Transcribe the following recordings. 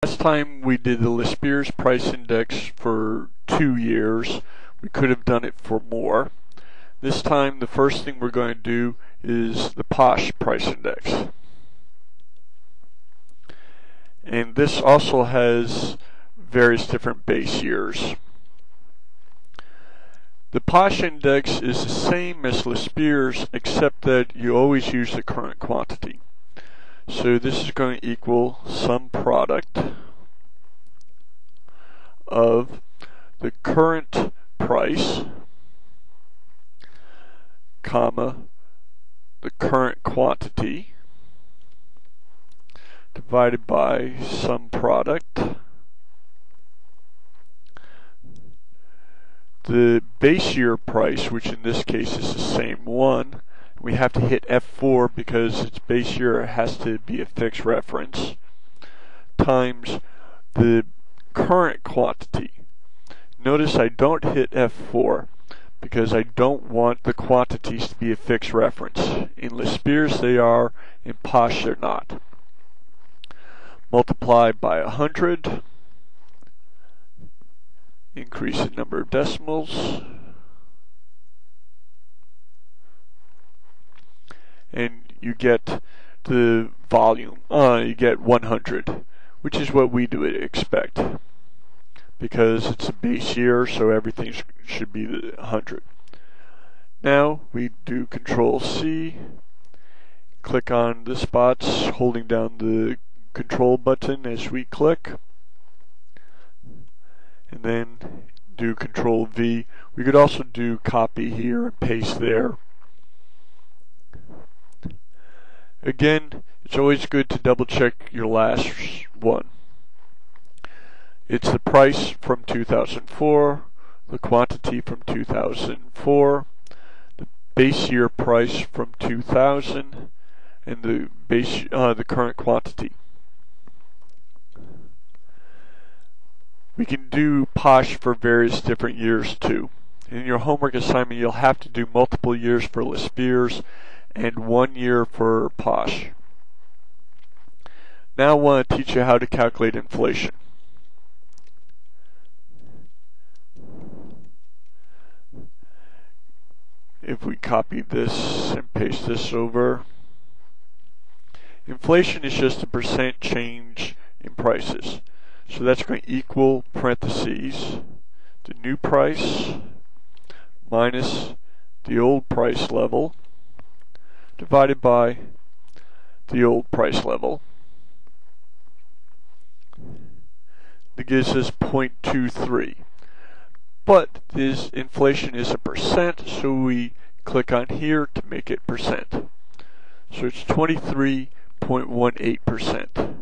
Last time we did the Lespiers price index for 2 years. We could have done it for more. This time the first thing we're going to do is the Paasche price index. And this also has various different base years. The Paasche index is the same as Lespiers except that you always use the current quantity. So this is going to equal some product of the current price, comma, the current quantity, divided by some product, the base year price, which in this case is the same one. We have to hit F4 because its base year has to be a fixed reference, times the current quantity. Notice I don't hit F4 because I don't want the quantities to be a fixed reference. In Lespiers they are, in Paasche they're not. Multiply by 100, increase the number of decimals, and you get the volume. You get 100, which is what we do expect, because it's a base year, so everything should be 100. Now we do Control C, click on the spots, holding down the Control button as we click, and then do Control V. We could also do copy here and paste there. Again, it's always good to double check your last one. It's the price from 2004, the quantity from 2004, the base year price from 2000, and the current quantity. We can do Paasche for various different years too. In your homework assignment, you'll have to do multiple years for Lespiers and 1 year for Paasche. Now I want to teach you how to calculate inflation. If we copy this and paste this over, inflation is just a percent change in prices. So that's going to equal parentheses the new price minus the old price level divided by the old price level. That gives us 0.23. But this inflation is a percent, so we click on here to make it percent. So it's 23.18%.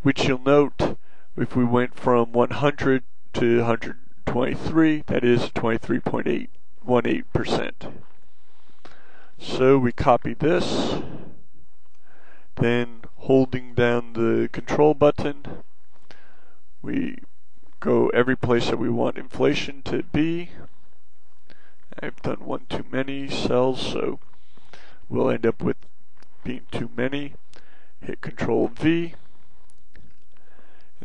Which you'll note, if we went from 100 to 123, that is 23.18%. So we copy this, then holding down the Control button, we go every place that we want inflation to be. I've done one too many cells, so we'll end up with being too many. Hit Control V.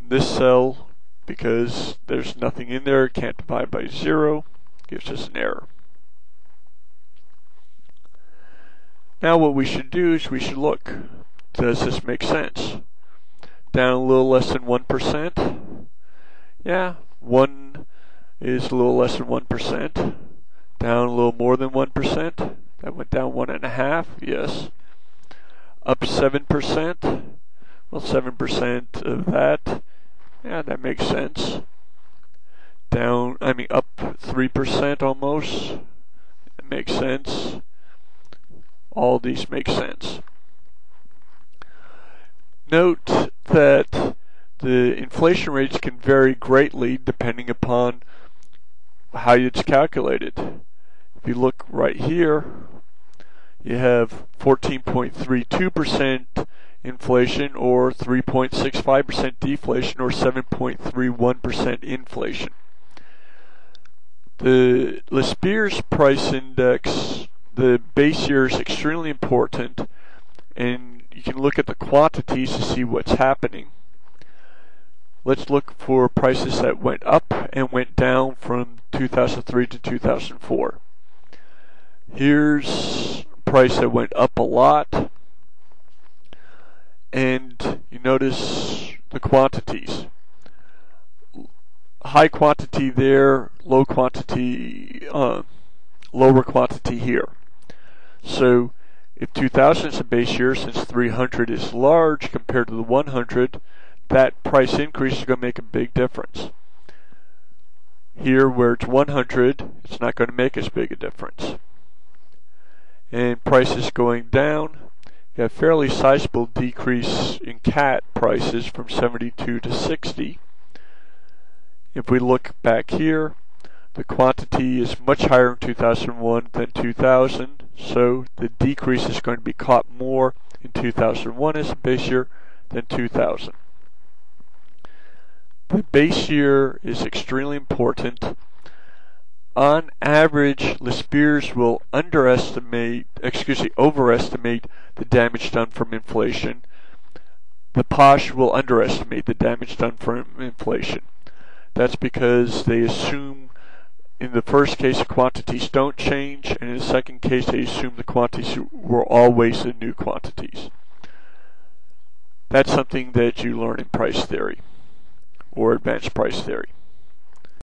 In this cell, because there's nothing in there, can't divide by 0, gives us an error. Now what we should do is we should look, does this make sense? Down a little less than 1%? Yeah, 1 is a little less than 1%. Down a little more than 1%? That went down 1.5, yes. Up 7%? Well, 7% of that, yeah, that makes sense. Up 3% almost, that makes sense. All these make sense. Note that the inflation rates can vary greatly depending upon how it's calculated. If you look right here, you have 14.32% inflation, or 3.65% deflation, or 7.31% inflation. The Lespiers price index, the base year, is extremely important, and you can look at the quantities to see what's happening. let's look for prices that went up and went down from 2003 to 2004. Here's a price that went up a lot, and you notice the quantities. High quantity there, low quantity, lower quantity here. So if 2000 is a base year, since 300 is large compared to the 100, that price increase is going to make a big difference. Here, where it's 100, it's not going to make as big a difference. And prices going down, you have a fairly sizable decrease in cat prices from 72 to 60. If we look back here, the quantity is much higher in 2001 than 2000, so the decrease is going to be caught more in 2001 as a base year than 2000. The base year is extremely important. On average, Lespiers will overestimate the damage done from inflation. The Paasche will underestimate the damage done from inflation. That's because they assume, in the first case, the quantities don't change, and in the second case, they assume the quantities were always the new quantities. That's something that you learn in price theory or advanced price theory.